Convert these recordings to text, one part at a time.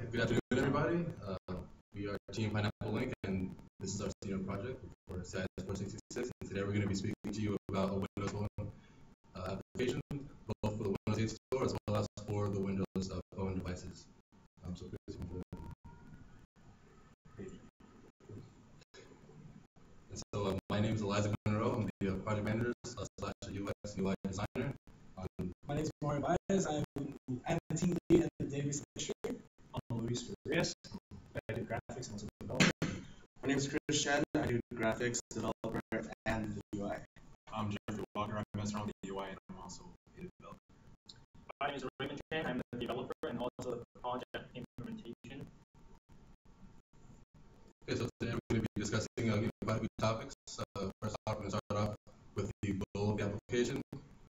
Good afternoon, everybody. We are Team Pineapple Link, and this is our senior project for SAS 466. And today we're going to be speaking to you about a Windows Phone application, both for the Windows 8 Store as well as for the Windows Phone devices. So, Chris, and so my name is Eliza Monroe. I'm the project manager slash UX UI designer. My name is Mario Baez. I'm the team lead at the database administrator. I'm Luis Rodriguez. I do graphics and also development. My name is Chris Chen. I do graphics, developer, and the UI. I'm Jeffrey Walker. I mess around with the UI and I'm also a developer. My name is Raymond Chen. I'm the developer and also the project implementation. Okay, so today we're going to be discussing quite a few topics. First off, we're going to start off with the goal of the application,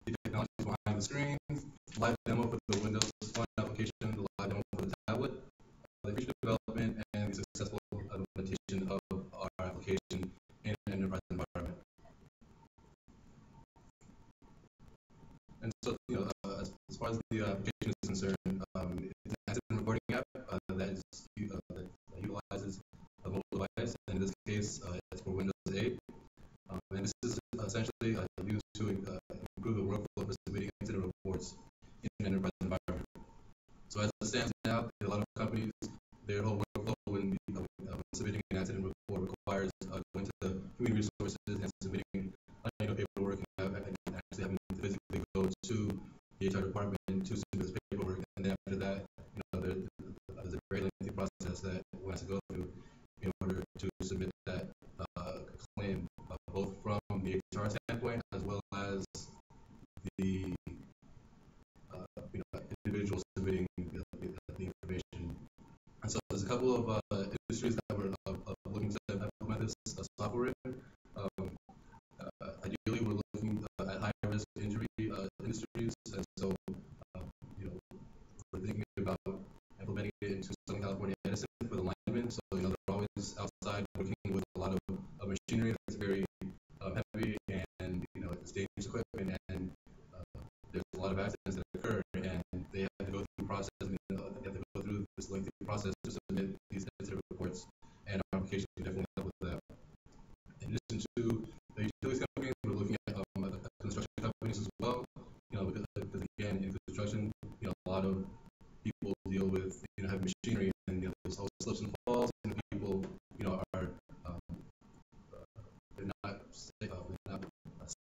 the technology behind the screen, live demo for the Windows Phone application, the live demo for the tablet, the future development, and the successful implementation of our application in an enterprise environment. And so, as far as the application is concerned, it's an accident reporting app that utilizes a mobile device, and in this case, it's for Windows 8. And this is essentially used to improve the workflow for submitting incident reports in an enterprise environment. So as it stands now, a lot of companies, their whole workflow when submitting an accident report requires going to human resources and submitting paperwork and actually having to physically go to the HR department to submit this paperwork. And then after that, there's a very lengthy process that one has to go through in order to submit that claim, both from the HR standpoint as well as the individual submitting the information. And so there's a couple of industries that we're looking to implement this software in. Ideally, we're looking at high-risk injury industries, and so we're thinking about implementing it into Southern California Edison for the linemen. So they're always outside working with a lot of machinery that's very heavy, and it's dangerous equipment, and there's a lot of accidents that occur, and they have to go through the process. They have to go through this lengthy process to submit these incident reports, and our application can definitely help with that. In addition to the utilities companies, we're looking at construction companies as well. Because again, in construction, a lot of people deal with heavy machinery, and there's always slips and falls, and people are they're not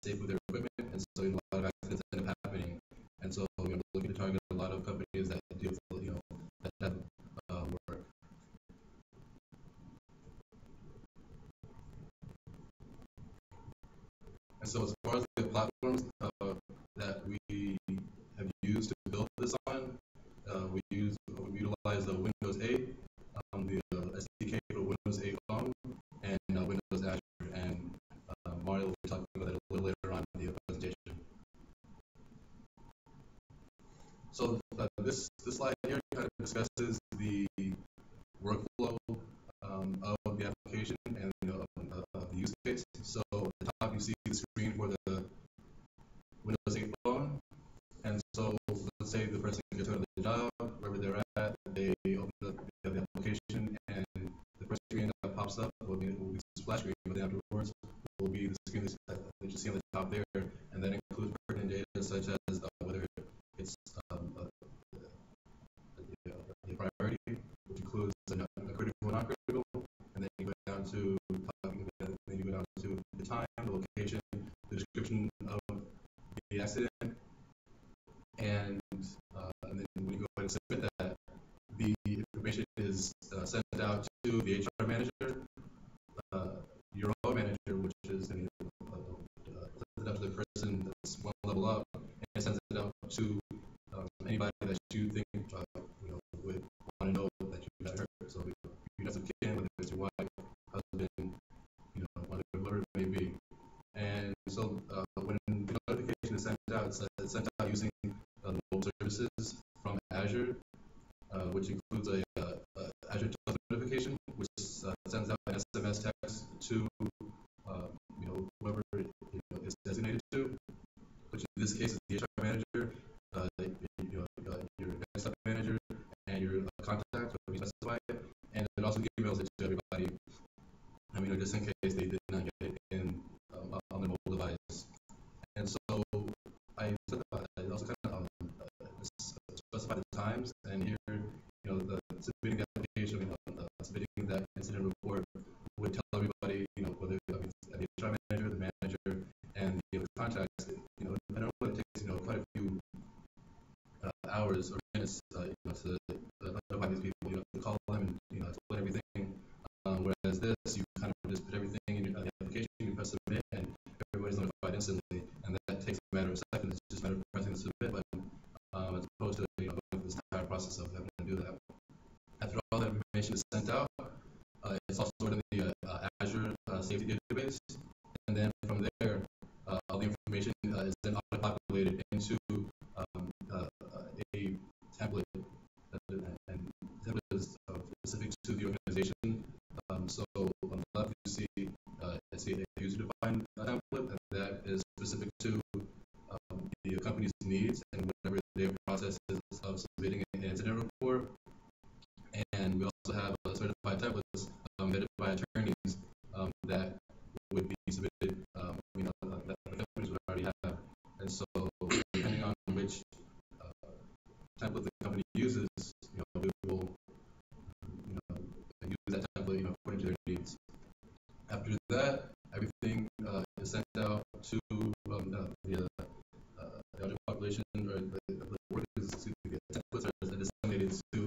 safe with their equipment, and so a lot of accidents end up happening. And so we're looking to target a lot of companies that deal with that type of work. And so as far as the platforms that we have used to build this on, we utilize the Windows 8, the SDK for Windows 8 Phone, and Windows Azure. And Mario will be talking about that a little later on in the presentation. So this slide here kind of discusses the workflow of the application and of the use case. So at the top you see the screen for the Windows 8 Phone, and so let's say the person gets out of the job, wherever they're at, they open up the application, and the first screen that pops up will be the splash screen, but then afterwards will be the screen that you see on the top there, and that includes pertinent data such as whether it's the priority, which includes a critical and non-critical, and then you go down to the time, the location, the description of the accident, and then when you go ahead and submit that, the information is sent out to the HR manager, your own manager, which is sends it out to the person that's one level up, and sends it out to anybody that you think would want to know that you got hurt. So if you have some kin, whether it's your wife, husband, whatever it may be. And so when the notification is sent out, it's sent out using mobile services from Azure, which includes a Azure Toast notification, which sends out an SMS text to whoever is designated to, which in this case is the HR manager, your desktop manager, and your contact, just in case they did not get it in on their mobile device. And so I also kind of specify the times, and here, the submitting the application, submitting that incident report would tell everybody, whether the HR manager, the manager, and the contacts, I know it takes, quite a few hours or minutes, to notify these people, to call them and, explain everything. Whereas this, you kind of just put everything in the application, you press submit, and everybody's notified instantly, and that takes a matter of seconds. It's just a matter of pressing the submit button, as opposed to, going through this entire process of having to do that. After all that information is sent out, it's also stored in the Azure safety database, and then from there, all the information is then auto-populated into a template, and template is specific to the organization. So on the left, you see a user-defined template, and that is specific to the company's needs and whatever their process is of submitting an incident report. And we also have certified templates vetted by attorneys that would be submitted, that the companies would already have. And so, depending on which template the company uses, we will, use that template, according to their needs. After that, everything is sent out to the eligible population, or the workers, the templates are disseminated to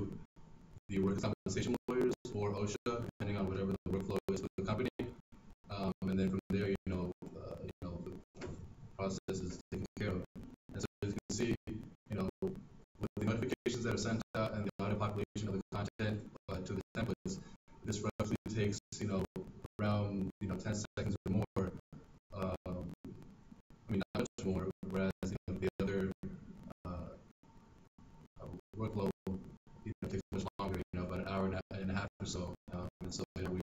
the workers' compensation lawyers or OSHA, depending on whatever the workflow is with the company. And then from there, the process is taken care of. And so as you can see, with the notifications that are sent out and the auto population of the content to the templates, this roughly takes, around 10 seconds or more. Not much more. Whereas the other workload takes much longer, about an hour and a half or so. And so we feel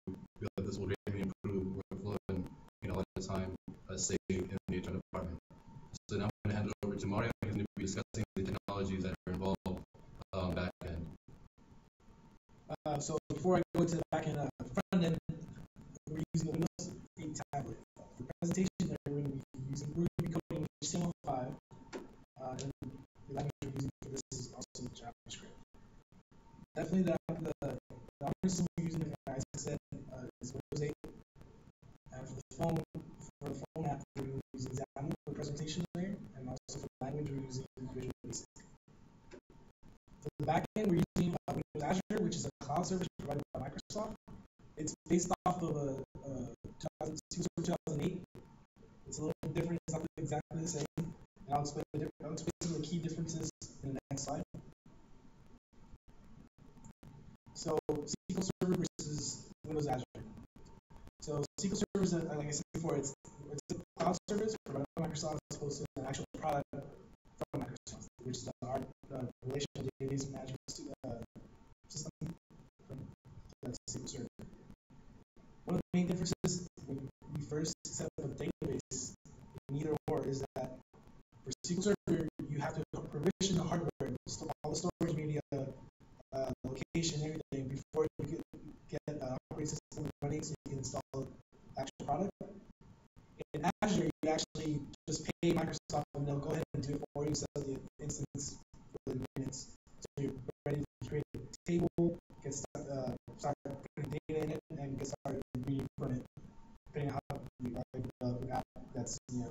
that this will greatly improve workflow and a lot of time saved in the HR department. So now I'm going to hand it over to Mario. He's going to be discussing the technologies that are involved back end. So before I go into the back end, front end, we're using the Windows 8 tablet. For presentation, we're going to be coding HTML5, and the language we're using for this is also JavaScript. Definitely the operating system we're using, as I said, is Windows 8. And for the phone app, we're using XAML for the presentation layer, and also for the language, we're using Visual Basic. For the back end, we're using Windows Azure, which is a cloud service provided by Microsoft. It's based off of a 2008. It's a little different. It's not exactly the same. And I'll explain some of the key differences in the next slide. So SQL Server versus Windows Azure. So SQL Server is, like I said before, it's a cloud service provided by Microsoft as opposed to an actual product from Microsoft, which is our relational database management system from SQL Server. One of the main differences when we first set up a database in either or is that for SQL Server, you have to provision the hardware, all the storage media, location, everything before you can get operating system running so you can install the actual product. In Azure, you actually just pay Microsoft and they'll go ahead and do it for you, set up the instance for the units. So you're ready to create a table, start putting data in it, and get started reading from it, depending on how you develop an app that's the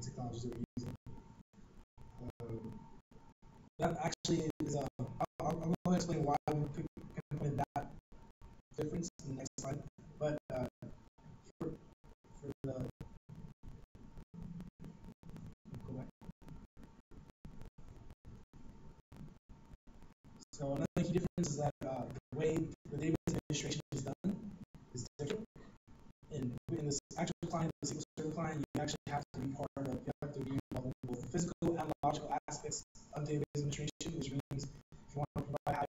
technologies that we're using. That actually is I'll go ahead and explain why we pinpointed that difference in the next slide. But for the go back. So another key difference is that the way the database administration is done is different. In this actual client, the SQL Server client, you actually have to be you have to be involved in both physical and logical aspects of database administration, which means if you want to provide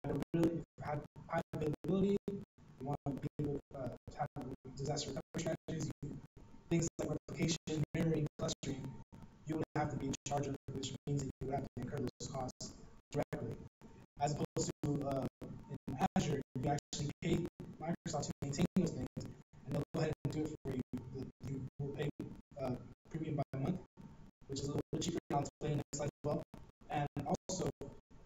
high availability, you want to be able to have disaster recovery strategies, things like replication, mirroring, clustering, you would have to be in charge of it, which means that you would have to incur those costs directly. As opposed to in Azure, you actually pay Microsoft to maintain those things, which is a little bit cheaper, and I'll explain in the next slide as well. And also,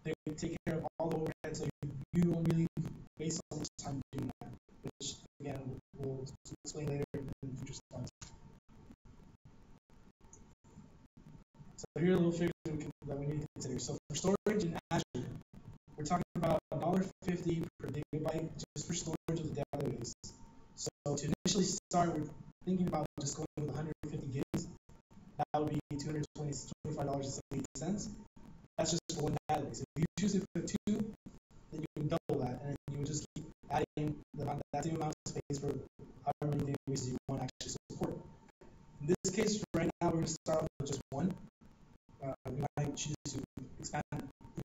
they take care of all the overhead, so you don't really waste so much time doing that, which again we'll explain later in future slides. So here are a little figures that we need to consider. So for storage in Azure, we're talking about $1.50 per gigabyte just for storage of the database. So to initially start, we're thinking about just going with 150 gigs. That would be $225.78. That's just for one database. If you choose to put two, then you can double that, and you would just keep adding that same amount of space for however many databases you want to actually support. In this case, right now, we're going to start off with just one. We might choose to expand,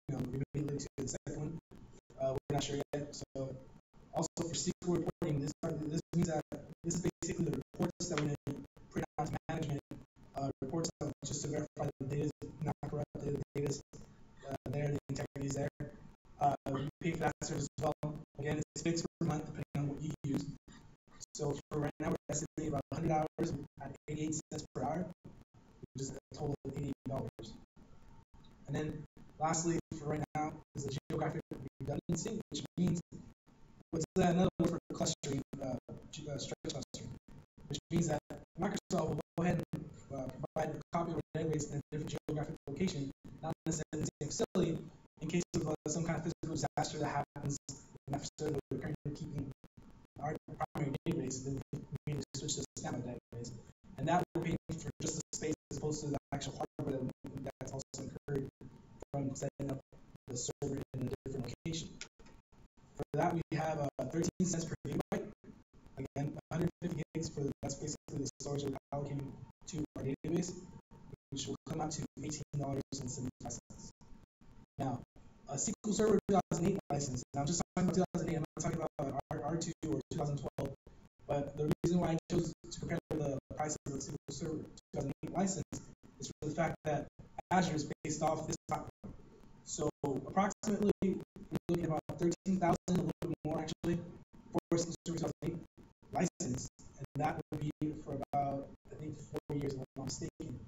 immediately to the second one. We're not sure yet. So, also for SQL reporting, this means that this is basically the reports that we're going to print out to management. Reports just to verify the data is not corrupt, the data is there, the integrity is there. You pay for that service as well. Again, it's fixed per month depending on what you use. So for right now, we're estimating about 100 hours at 88 cents per hour, which is a total of $88. And then lastly, for right now, is the geographic redundancy, which means what's another word for clustering, stretch clustering, which means that Microsoft will go ahead and provide a copy of a database in a different geographic location, not necessarily in the same facility, in case of some kind of physical disaster that happens in that facility where we're currently keeping our primary database, then we need to switch to a standard database. And that will pay for just the space as opposed to the actual hardware that's also incurred from setting up the server in a different location. For that, we have 13 cents per gigabyte. Again, 150 gigs that's basically the storage we're allocating to our database, which will come out to $18.75. Now, a SQL Server 2008 license. Now, I'm just talking about 2008. I'm not talking about R2 or 2012. But the reason why I chose to compare the price of the SQL Server 2008 license is for the fact that Azure is based off this platform. So approximately, we're looking at about 13,000, a little bit more actually, for SQL Server 2008 license, and that would be for about, I think, 4 years, if I'm not mistaken.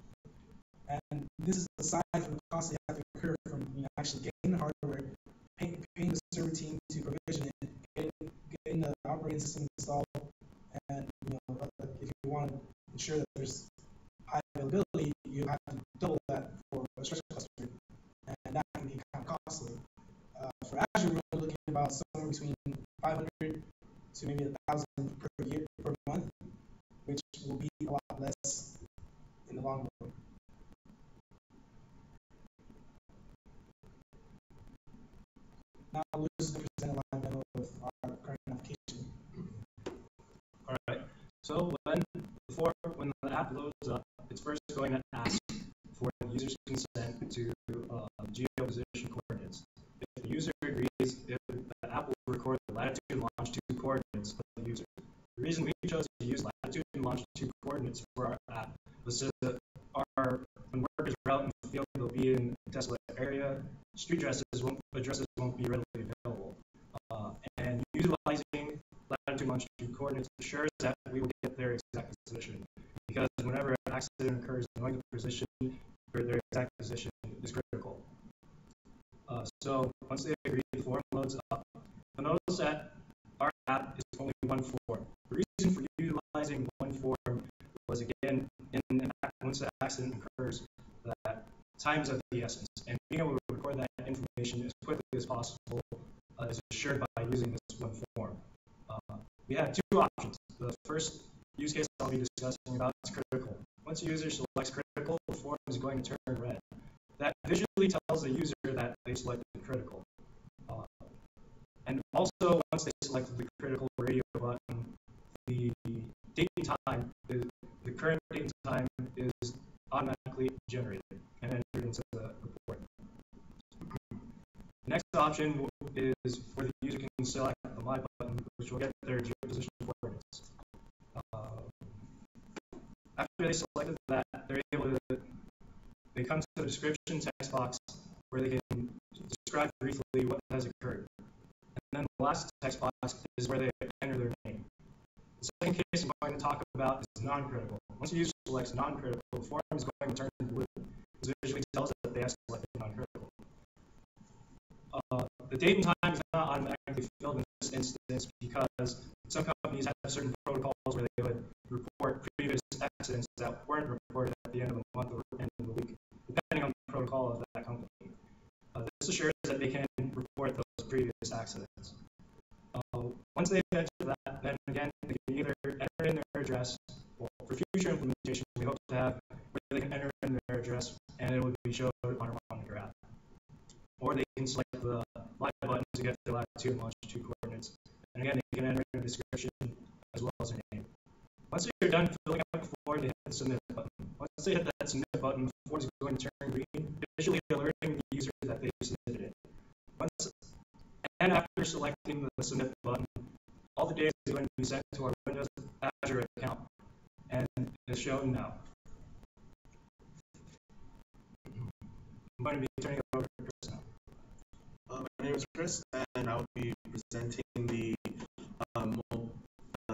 And this is aside from the cost you have to incur from actually getting the hardware, paying the server team to provision it, getting the operating system installed, and if you want to ensure that there's high availability, you have to double that for a stretch cluster, and that can be kind of costly. For Azure, we're looking at about somewhere between 500 to maybe 1,000 per year per month, which will be a lot less in the long run. Now we're just going to present a live demo of our current application. All right. So when the app loads up, it's first going to ask for the user's consent to geoposition coordinates. If the user agrees, the app will record the latitude and longitude coordinates of the user. The reason we chose to use latitude and longitude coordinates for our app was so that when workers are out in the field, they'll be in a desolate area. Street addresses won't be readily available. And utilizing latitude and longitude coordinates assures that we will get their exact position. Because whenever an accident occurs, knowing the position or their exact position is critical. So once they agree, the form loads up. You'll notice that our app is only one form. The reason for utilizing one form was, again, once the accident occurs, that time is of the essence. And being able to record that information as quickly as possible is assured by using this one form. We have two options. The first use case I'll be discussing about is critical. Once a user selects critical, the form is going to turn red. That visually tells the user that they selected critical. And also, once they select the critical radio button, the date and time, the current date and time is automatically generated and entered into the report. The next option is where the user can select the My button, which will get their geoposition coordinates. After they selected that, they're able to, they come to the description text box where they can describe briefly what has occurred. And then the last text box is where they enter their name. The second case I'm going to talk about is non-critical. Once a user selects non-critical, the form is going to turn blue. this visually tells that they have selected non-critical. The date and time is not automatically filled in this instance because some companies have certain protocols where they would report previous accidents that weren't reported at the end of the month or end of the week, depending on the protocol of that company. This assures that they can report those previous accidents. Once they've entered that, then again, they can either enter in their address, or for future implementation, we hope to have where they can enter in their address and it will be showed on our monitor app. Or they can select the live button to get their latitude and longitude coordinates. And again, they can enter in a description as well as their name. Once you're done filling out the form, they hit the submit button. Once they hit that submit button, the form is going to turn green, visually alerting the user that they submitted it. And after selecting the submit button, all the data is going to be sent to our Windows Azure account, and it's shown now. I'm going to be turning it over to Chris now. My name is Chris, and I will be presenting the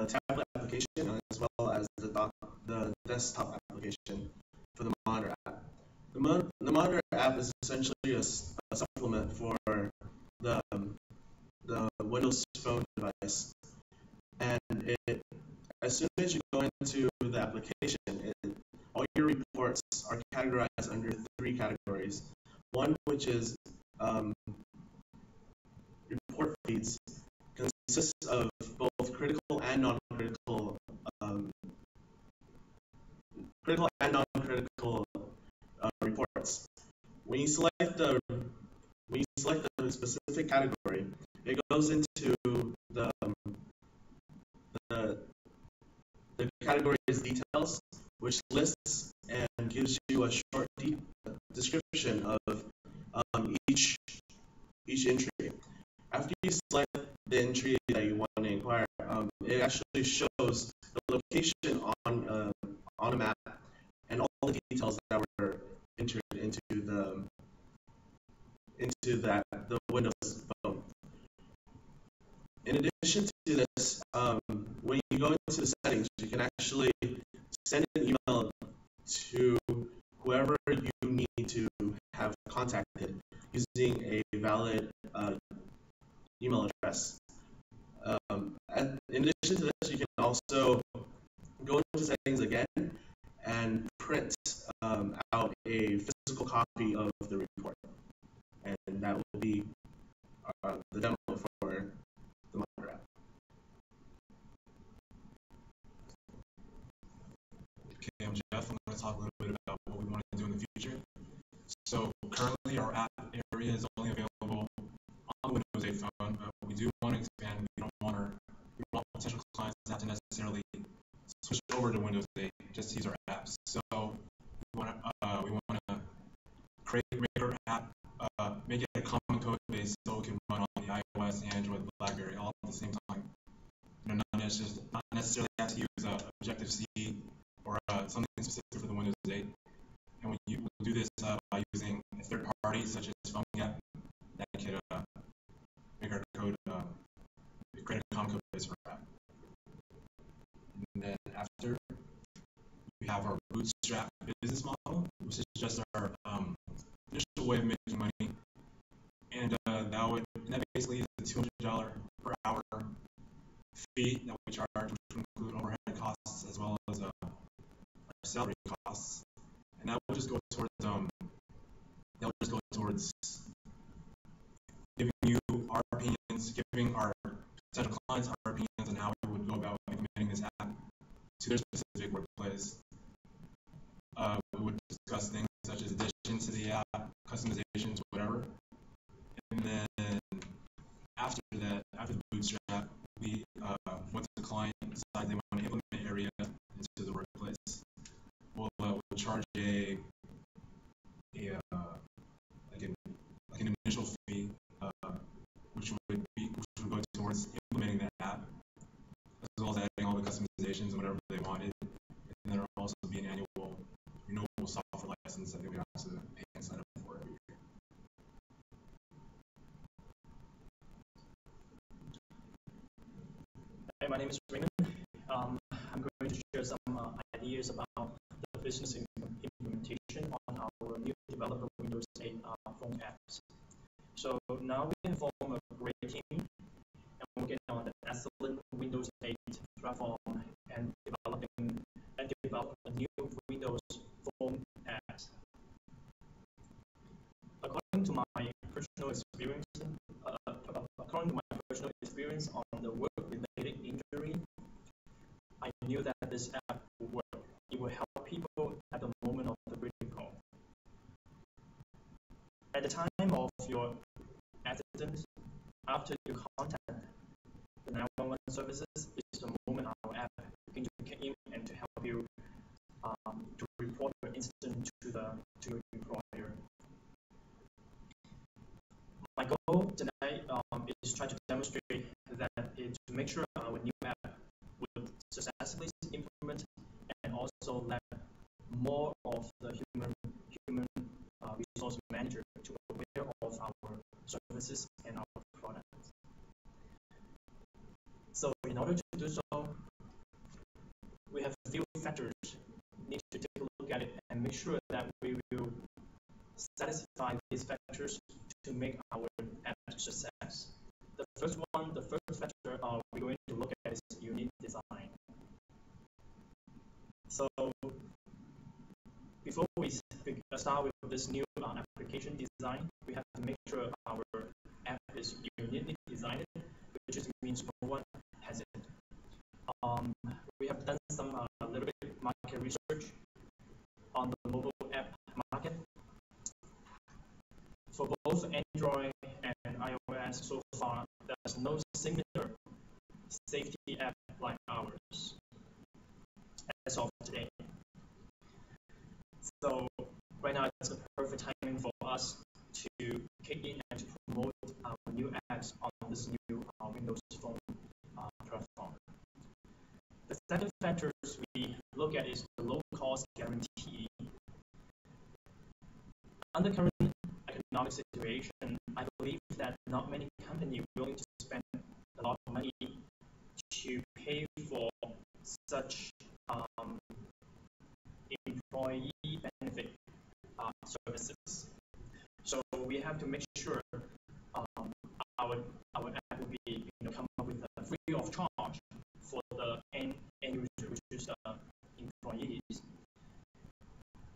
tablet application as well as the desktop application for the Monitor app. The Monitor app is essentially a supplement for the Windows Phone device, and as soon as you go into the application, all your reports are categorized under 3 categories. One, which is report feeds, consists of both critical and non-critical reports. When you select the specific category, it goes into the category's details, which lists and gives you a short description of each entry. After you select the entry that you want to inquire, it actually shows the location on a map and all the details that were entered into the Windows Phone. In addition to this, when you go into the settings, you can actually send an email to whoever you need to have contacted using a valid email address. In addition to this, you can also go into settings again and print out a physical copy of the report. And that will be the demo for the Monitor app. Okay, I'm Jeff. I'm going to talk a little bit about what we want to do in the future. So currently our app area is only available on the Windows 8 phone, but we do want to expand. We don't want potential clients to have to necessarily switch over to Windows 8 just to use our apps. So we want to make our app, make it a common code base so it can run on the iOS, Android, BlackBerry all at the same time. Not necessarily have to use Objective-C or something specific for the Windows 8. And we'll do this by using a third party such as PhoneGap that could make our code create a common code base for our app. And then after, we have our Bootstrap business model, which is just our initial way of making money, and that basically is a $200 per hour fee that we charge, which will include overhead costs as well as our salary costs, and that will just go towards giving you our opinions, giving our potential clients our opinions on how we would go about implementing this app to their specific workplace. We would discuss things such as additions to the app, customizations, whatever. And then after that, after the Bootstrap, we once the client decides they want to implement Area into the workplace, we'll charge an initial fee, which would go towards implementing that app, as well as adding all the customizations and whatever they wanted. And there will also be an annual renewable software license that they would have to pay and sign up for every year. Hi, my name is Raymond. I'm going to share some ideas about the business implementation on our new now we have formed a great team and working on the excellent Windows 8 platform and develop a new Windows Phone app. According to my personal experience, on the work-related injury, I knew that this app would work. It will help people at the moment of the critical. At the time of your accident, after you contact the 911 services, is the moment our app begins to kick in and to help you to report your incident to your employer. My goal tonight is try to demonstrate that to make sure our new app will successfully implement and also let more of the human resource manager to aware of our services and our products. So in order to do so, we have a few factors need to take a look at it and make sure that we will satisfy these factors to make our app a success. The first factor we're going to look at is unique design. So before we start with this new application design, we have to make sure our app is uniquely designed, which just means no one has it. We have done some little bit market research on the mobile app market. For both Android and iOS, so far there's no similar safety app like ours as of today. So right now it's the perfect timing for us to kick in and to promote our new apps on this new Windows Phone platform. The second factors we look at is the low cost guarantee. Under current economic situation, I believe that not many companies are willing to spend a lot of money to pay for such employee benefit services. So we have to make sure our app will be come up with a free of charge for the end user, which is employees.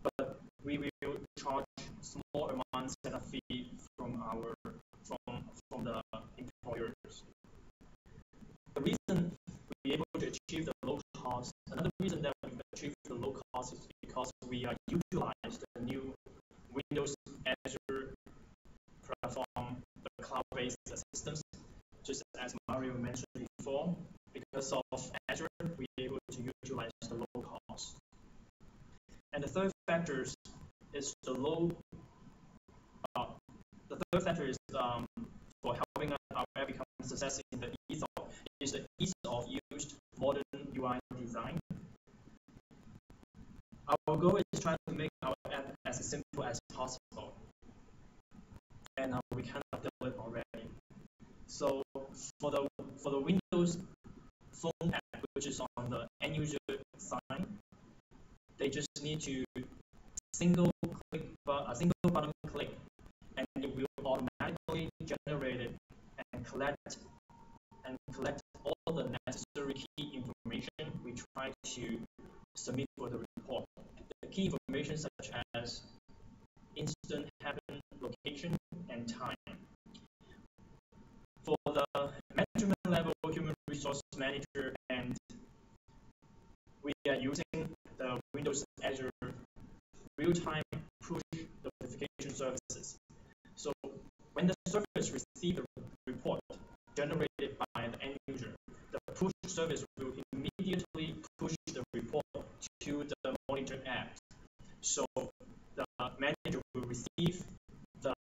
But we will charge small amounts setup fee from the employers. The reason we're able to achieve the low cost, another reason that we achieve the low cost is because we utilize the new Windows Azure platform, the cloud-based systems, just as Mario mentioned before. Because of Azure, we're able to utilize the low cost. And the third factor is for helping our app become a success in the ease of use modern UI design. Our goal is trying to make our app as simple as possible, and we cannot do it already. So for the Windows Phone app, which is on the end user side, they just need to single button click, and it will automatically generate it and collect all the necessary key information we try to submit for the report. The key information such as incident happen, location, and time. For the management level human resource manager, and we are using the Windows Azure real-time push notification services. So when the service receives a report generated by the end user, the push service will immediately push the report to the monitor app. So the manager will receive the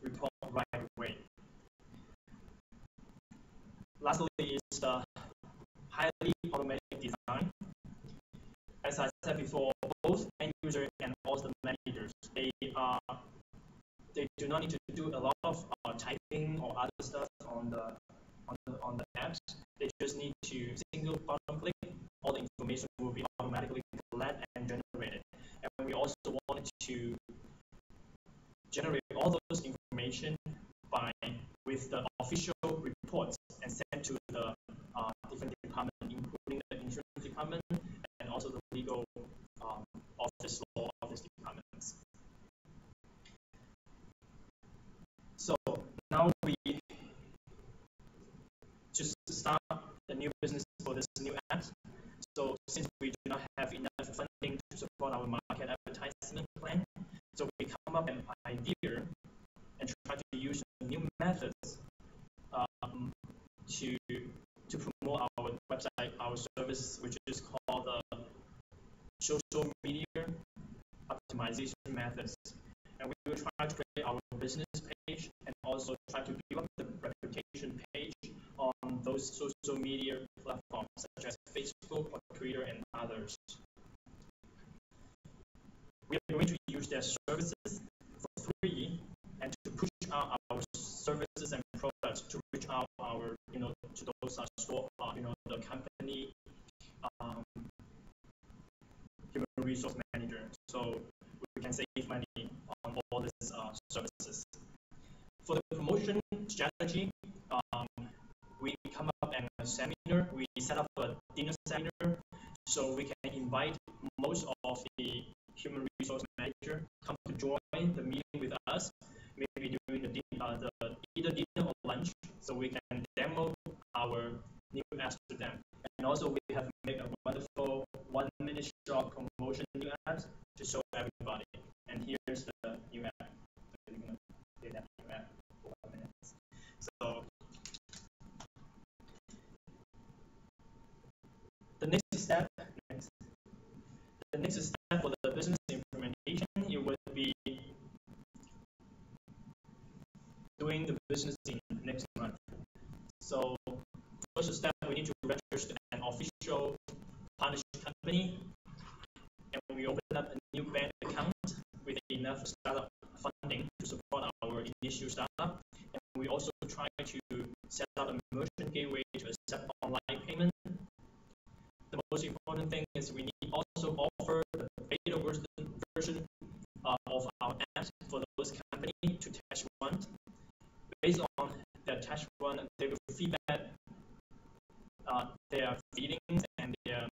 report right away. Lastly is the highly automatic design. As I said before, both end user and also the managers, they do not need to do a lot of typing or other stuff on the apps. They just need to single button click. All the information will be automatically collected and generated. And we also wanted to generate all those information the official reports and sent to the different departments, including the insurance department and also the legal office, law office departments. So now we just start a new business for this new app. So since we do not have enough funding to support our market advertisement plan, so we come up with an idea and try to use new methods to promote our website, our service, which is called the social media optimization methods. And we will try to create our business page and also try to build up the reputation page on those social media platforms such as Facebook or Twitter and others. We are going to use their services for free and to push out our services and products to reach out our, to those store, the company human resource manager. So we can save money on all these services. For the promotion strategy, we come up with a seminar. We set up a dinner seminar so we can invite most of the human resource manager come to join the meeting with us, maybe during the either dinner or lunch, so we can demo our new apps to them. And also we have made a wonderful 1-minute short promotion new apps to show everybody. And here's the new app. So we're gonna play that new app for 1 minute. So the next step for the business implementation, it would be doing the business in next month. So first step, we need to register an official partnership company, and we open up a new bank account with enough startup funding to support our initial startup. And we also try to set up a merchant gateway to accept online payment. The most important thing is we need also offer the beta version of our apps for those companies to test run. Based on their test run, they will feedback their feelings and their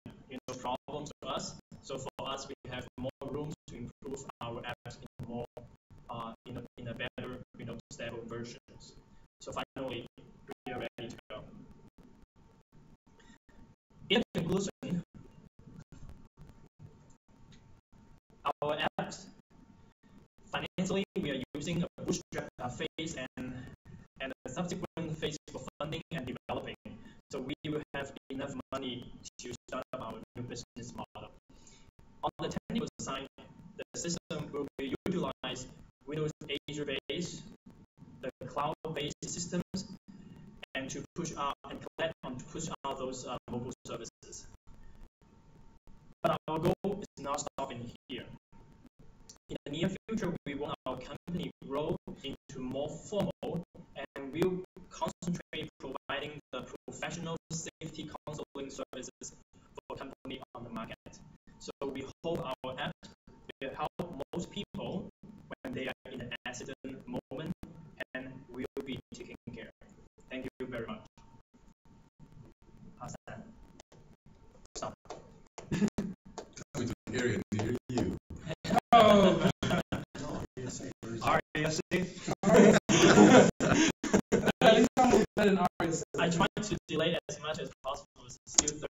problems to us. So for us, we have more room to improve our apps in more in a better stable versions. So finally, we are ready to go. In conclusion, our apps financially we are using a bootstrap phase and a subsequent phase for funding and developing. So we will have enough money to start up our new business model. On the technical side, the system will be utilize Windows Azure-based, the cloud-based systems, and to push out and collect and push out those mobile services. But our goal is not stopping here. In the near future, we want our company to grow into more formal, and we'll concentrate providing the professional safety counseling services for companies on the market. So we hope our app will help most people when they are in an accident moment, and will be taken care of. Thank you very much. How's that? Stop. Coming to an area near you. Oh. I try to delay as much as possible. It's still